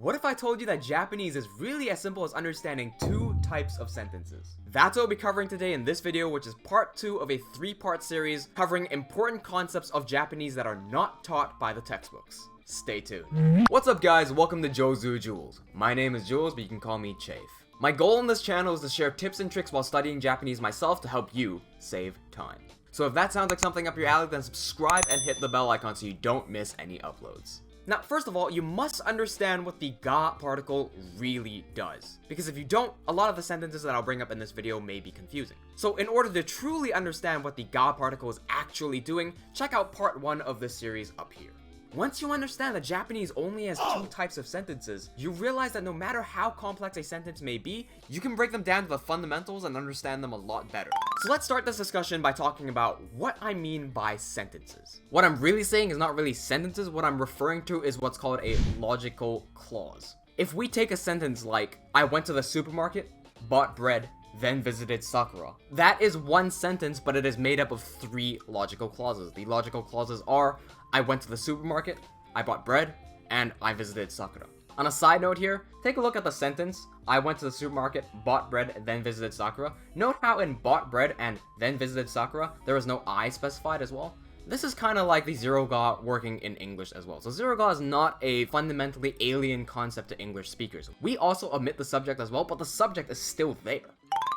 What if I told you that Japanese is really as simple as understanding two types of sentences? That's what we'll be covering today in this video, which is part 2 of a 3-part series covering important concepts of Japanese that are not taught by the textbooks. Stay tuned. What's up guys, welcome to Jozu Jules. My name is Jules, but you can call me Chafe. My goal on this channel is to share tips and tricks while studying Japanese myself to help you save time. So if that sounds like something up your alley, then subscribe and hit the bell icon so you don't miss any uploads. Now, first of all, you must understand what the ga particle really does. Because if you don't, a lot of the sentences that I'll bring up in this video may be confusing. So in order to truly understand what the ga particle is actually doing, check out part 1 of this series up here. Once you understand that Japanese only has 2 types of sentences, you realize that no matter how complex a sentence may be, you can break them down to the fundamentals and understand them a lot better. So let's start this discussion by talking about what I mean by sentences. What I'm really saying is not really sentences, what I'm referring to is what's called a logical clause. If we take a sentence like, I went to the supermarket, bought bread, then visited Sakura. That is one sentence, but it is made up of 3 logical clauses. The logical clauses are, I went to the supermarket, I bought bread, and I visited Sakura. On a side note here, take a look at the sentence, I went to the supermarket, bought bread, then visited Sakura. Note how in bought bread and then visited Sakura, there is no I specified as well. This is kind of like the zero ga working in English as well. So zero ga is not a fundamentally alien concept to English speakers. We also omit the subject as well, but the subject is still there.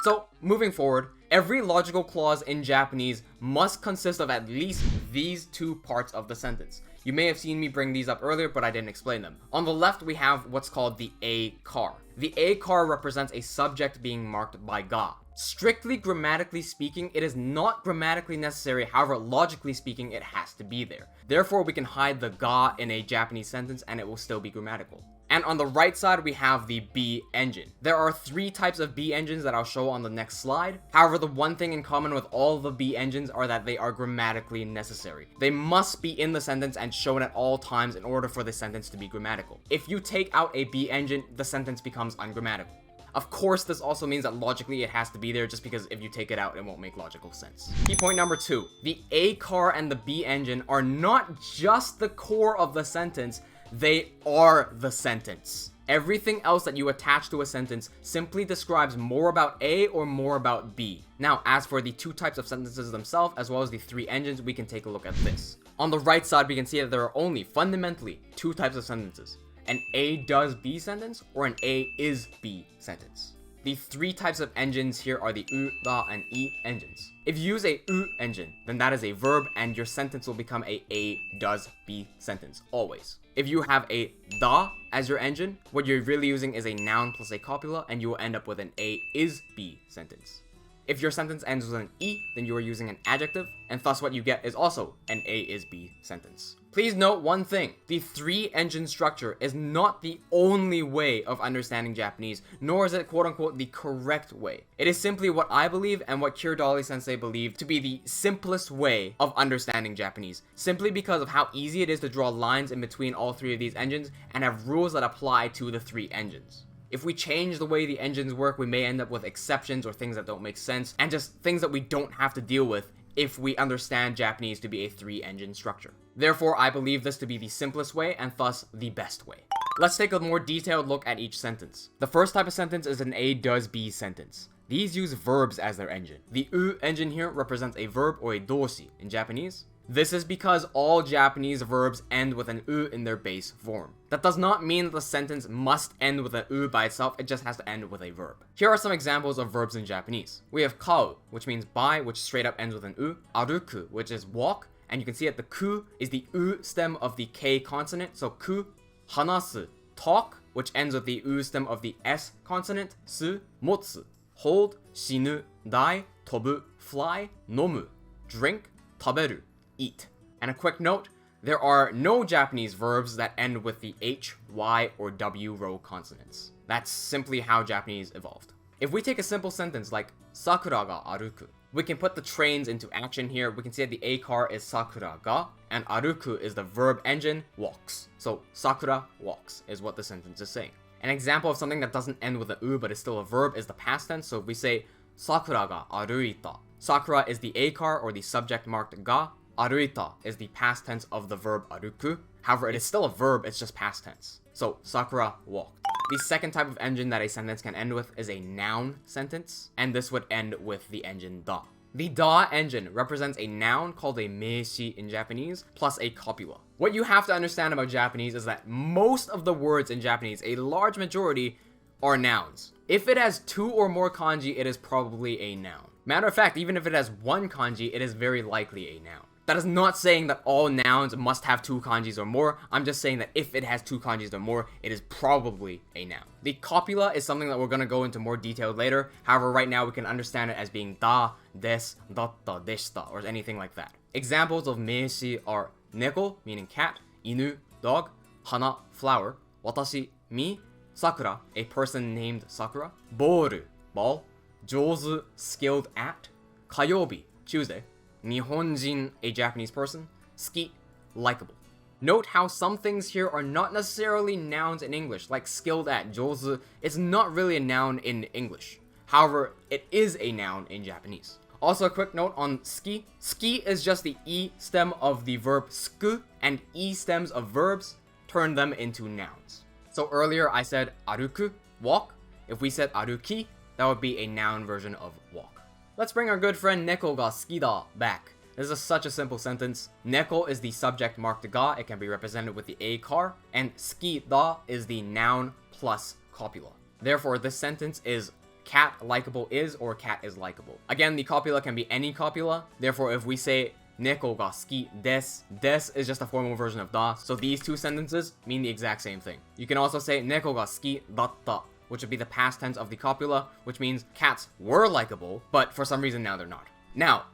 So, moving forward, every logical clause in Japanese must consist of at least these 2 parts of the sentence. You may have seen me bring these up earlier, but I didn't explain them. On the left, we have what's called the a-car. The a-car represents a subject being marked by ga. Strictly grammatically speaking, it is not grammatically necessary, however, logically speaking, it has to be there. Therefore, we can hide the ga in a Japanese sentence and it will still be grammatical. And on the right side, we have the B engine. There are 3 types of B engines that I'll show on the next slide. However, the one thing in common with all the B engines are that they are grammatically necessary. They must be in the sentence and shown at all times in order for the sentence to be grammatical. If you take out a B engine, the sentence becomes ungrammatical. Of course, this also means that logically it has to be there, just because if you take it out, it won't make logical sense. Key point number 2. The A car and the B engine are not just the core of the sentence, they are the sentence. Everything else that you attach to a sentence simply describes more about A or more about B. Now, as for the 2 types of sentences themselves, as well as the 3 engines, we can take a look at this. On the right side, we can see that there are only fundamentally 2 types of sentences. An A does B sentence or an A is B sentence. The 3 types of engines here are the U, Da, and I engines. If you use a U engine, then that is a verb and your sentence will become a does B sentence, always. If you have a Da as your engine, what you're really using is a noun plus a copula and you will end up with an A is B sentence. If your sentence ends with an I, then you are using an adjective, and thus what you get is also an A is B sentence. Please note one thing, the 3 engine structure is not the only way of understanding Japanese, nor is it quote unquote the correct way. It is simply what I believe and what Cure Dolly Sensei believed to be the simplest way of understanding Japanese, simply because of how easy it is to draw lines in between all 3 of these engines and have rules that apply to the 3 engines. If we change the way the engines work, we may end up with exceptions or things that don't make sense, and just things that we don't have to deal with if we understand Japanese to be a 3-engine structure. Therefore, I believe this to be the simplest way and thus the best way. Let's take a more detailed look at each sentence. The first type of sentence is an A does B sentence. These use verbs as their engine. The U engine here represents a verb or a doshi in Japanese. This is because all Japanese verbs end with an U in their base form. That does not mean that the sentence must end with an U by itself, it just has to end with a verb. Here are some examples of verbs in Japanese. We have kau, which means buy, which straight up ends with an U. Aruku, which is walk, and you can see that the ku is the U stem of the K consonant, so ku. Hanasu, talk, which ends with the U stem of the S consonant. Su, motsu, hold. Shinu, die. Tobu, fly. Nomu, drink. Taberu, eat. And a quick note, there are no Japanese verbs that end with the H, Y, or W row consonants. That's simply how Japanese evolved. If we take a simple sentence like Sakura ga aruku, we can put the trains into action here. We can see that the A car is Sakura ga, and aruku is the verb engine, walks. So Sakura walks is what the sentence is saying. An example of something that doesn't end with a U but is still a verb is the past tense. So if we say Sakura ga aruita, Sakura is the A car or the subject marked ga, aruita is the past tense of the verb aruku. However, it is still a verb, it's just past tense. So, Sakura walked. The second type of engine that a sentence can end with is a noun sentence, and this would end with the engine da. The da engine represents a noun called a meishi in Japanese, plus a copula. What you have to understand about Japanese is that most of the words in Japanese, a large majority, are nouns. If it has 2 or more kanji, it is probably a noun. Matter of fact, even if it has 1 kanji, it is very likely a noun. That is not saying that all nouns must have 2 kanjis or more. I'm just saying that if it has 2 kanjis or more, it is probably a noun. The copula is something that we're going to go into more detail later. However, right now we can understand it as being da, des, datta, deshita, or anything like that. Examples of meishi are neko, meaning cat, inu, dog, hana, flower, watashi, me, Sakura, a person named Sakura, boru, ball, jouzu, skilled at, kayobi, Tuesday, Nihonjin, a Japanese person, ski, likable. Note how some things here are not necessarily nouns in English, like skilled at, jouzu. It's not really a noun in English. However, it is a noun in Japanese. Also, a quick note on ski. Ski is just the e stem of the verb sku, and e stems of verbs turn them into nouns. So earlier I said aruku, walk. If we said aruki, that would be a noun version of walk. Let's bring our good friend neko ga suki da back. This is such a simple sentence. Neko is the subject marked ga, it can be represented with the a car, and suki da is the noun plus copula. Therefore, this sentence is cat likable is or cat is likable. Again, the copula can be any copula. Therefore, if we say neko ga suki desu, desu is just a formal version of da, so these two sentences mean the exact same thing. You can also say neko ga suki datta, which would be the past tense of the copula, which means cats were likable, but for some reason now they're not. Now,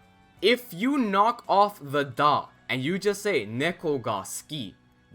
if you knock off the da and you just say neko ga suki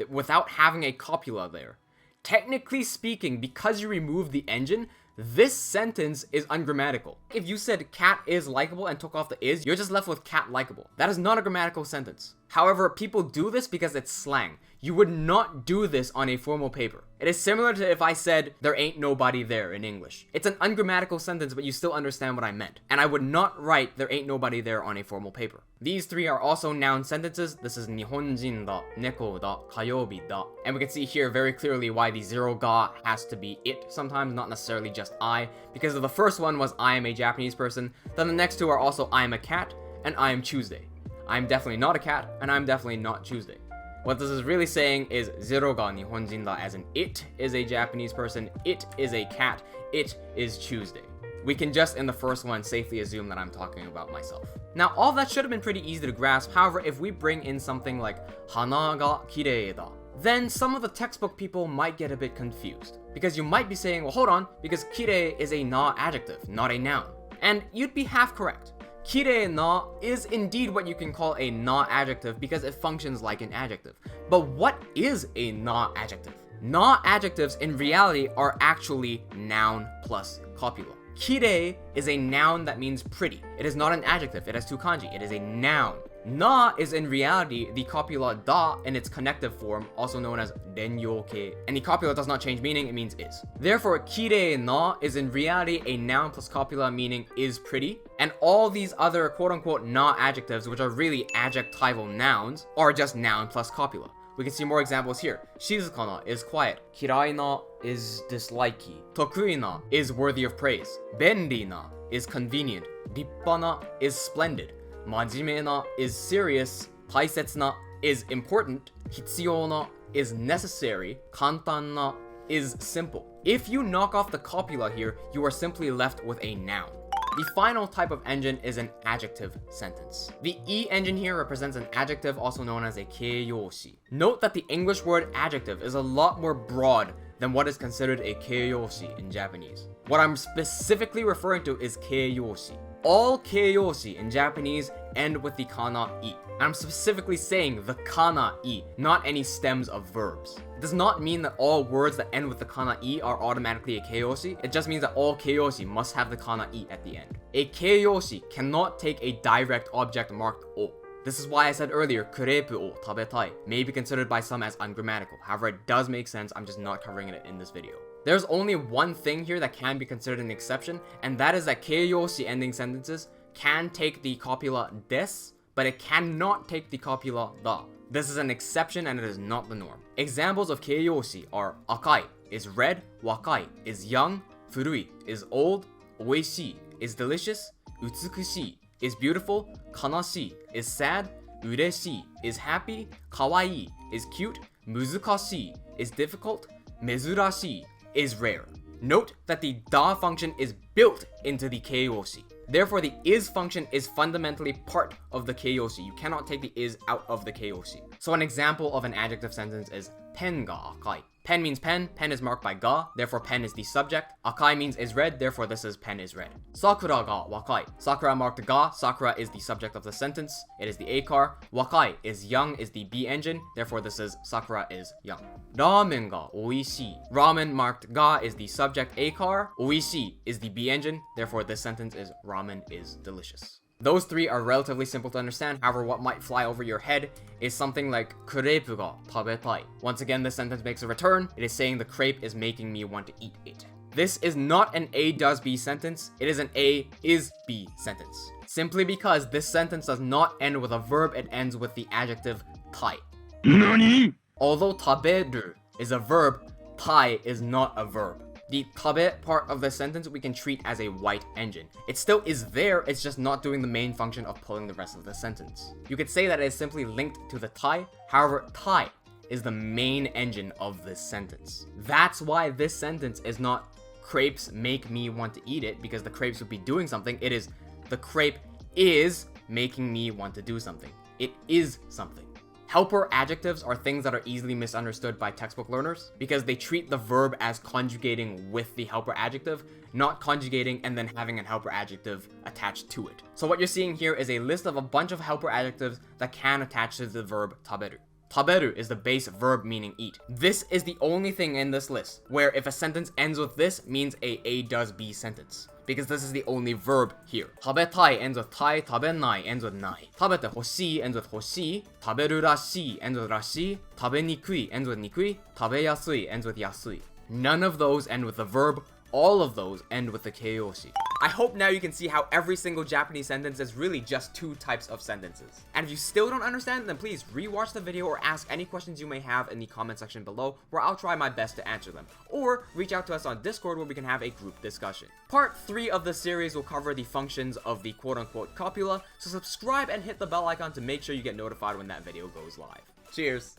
without having a copula there, technically speaking, because you removed the engine, this sentence is ungrammatical. If you said cat is likable and took off the is, you're just left with cat likable. That is not a grammatical sentence. However, people do this because it's slang. You would not do this on a formal paper. It is similar to if I said there ain't nobody there in English. It's an ungrammatical sentence, but you still understand what I meant. And I would not write there ain't nobody there on a formal paper. These three are also noun sentences. This is Nihonjin da, neko da, kayobi da. And we can see here very clearly why the zero ga has to be it sometimes, not necessarily just I. Because the first one was I am a Japanese person. Then the next two are also I am a cat and I am Tuesday. I'm definitely not a cat and I'm definitely not Tuesday. What this is really saying is zero ga Nihonjin da, as in it is a Japanese person, it is a cat, it is Tuesday. We can just in the first one safely assume that I'm talking about myself. Now all that should have been pretty easy to grasp. However, if we bring in something like hana ga kirei da, then some of the textbook people might get a bit confused. Because you might be saying, well hold on, because kirei is a na-adjective, not a noun. And you'd be half correct. Kirei na is indeed what you can call a na-adjective because it functions like an adjective. But what is a na-adjective? Na-adjectives in reality are actually noun plus copula. Kirei is a noun that means pretty. It is not an adjective, it has 2 kanji, it is a noun. Na is in reality the copula da in its connective form, also known as renryokei. And the copula does not change meaning, it means is. Therefore, kirei na is in reality a noun plus copula meaning is pretty. And all these other quote-unquote na-adjectives, which are really adjectival nouns, are just noun plus copula. We can see more examples here. Shizukana is quiet. Kirai na is dislikey. Tokui na is worthy of praise. Benri na is convenient. Rippa na is splendid. Majime na is serious. Taisetsu na is important. Hitsuyou na is necessary. Kantan na is simple. If you knock off the copula here, you are simply left with a noun. The final type of engine is an adjective sentence. The E engine here represents an adjective also known as a i形容詞. Note that the English word adjective is a lot more broad than what is considered a i形容詞in Japanese. What I'm specifically referring to is 形容詞. All 形容詞 in Japanese end with the kana i. And I'm specifically saying the kana i, not any stems of verbs. It does not mean that all words that end with the kana i are automatically a 形容詞. It just means that all 形容詞 must have the kana i at the end. A 形容詞 cannot take a direct object marked o. This is why I said earlier, crepe o tabetai may be considered by some as ungrammatical. However, it does make sense, I'm just not covering it in this video. There's only one thing here that can be considered an exception, and that is that 形容詞 ending sentences can take the copula des, but it cannot take the copula da. This is an exception and it is not the norm. Examples of 形容詞 are 赤い is red, 若い is young, 古い is old, 美味しい is delicious, 美しい is beautiful, 悲しい is sad, 嬉しい is happy, 可愛い is cute, 難しい is difficult, 珍しい is rare. Note that the da function is built into the 形容詞. Therefore, the is function is fundamentally part of the 形容詞. You cannot take the is out of the 形容詞. So an example of an adjective sentence is ペンが赤い. Pen means pen is marked by ga, therefore pen is the subject. Akai means is red, therefore this is pen is red. Sakura ga wakai. Sakura marked ga, sakura is the subject of the sentence, it is the a car. Wakai is young, is the B engine, therefore this is sakura is young. Ramen ga oishii. Ramen marked ga is the subject a car, oishii is the B engine, therefore this sentence is ramen is delicious. Those three are relatively simple to understand, however what might fly over your head is something like crepe ga tabetai. Once again, this sentence makes a return. It is saying the crepe is making me want to eat it. This is not an A does B sentence, it is an A is B sentence. Simply because this sentence does not end with a verb, it ends with the adjective tai. NANI? Although taberu is a verb, tai is not a verb. The tabe part of the sentence we can treat as a white engine. It still is there, it's just not doing the main function of pulling the rest of the sentence. You could say that it is simply linked to the tai, however, tai is the main engine of this sentence. That's why this sentence is not crepes make me want to eat it, because the crepes would be doing something. It is the crepe is making me want to do something. It is something. Helper adjectives are things that are easily misunderstood by textbook learners because they treat the verb as conjugating with the helper adjective, not conjugating and then having a helper adjective attached to it. So what you're seeing here is a list of a bunch of helper adjectives that can attach to the verb taberu. Taberu is the base verb meaning eat. This is the only thing in this list where if a sentence ends with this means a does B sentence, because this is the only verb here. Tabetai ends with tai, tabenai ends with nai. Tabete hoshii ends with hoshii, taberu rashii ends with rashii, tabenikui ends with nikui, tabeyasui ends with yasui. None of those end with the verb, all of those end with the 形容詞. I hope now you can see how every single Japanese sentence is really just two types of sentences. And if you still don't understand, then please rewatch the video or ask any questions you may have in the comment section below, where I'll try my best to answer them. Or reach out to us on Discord where we can have a group discussion. Part 3 of this series will cover the functions of the quote-unquote copula, so subscribe and hit the bell icon to make sure you get notified when that video goes live. Cheers!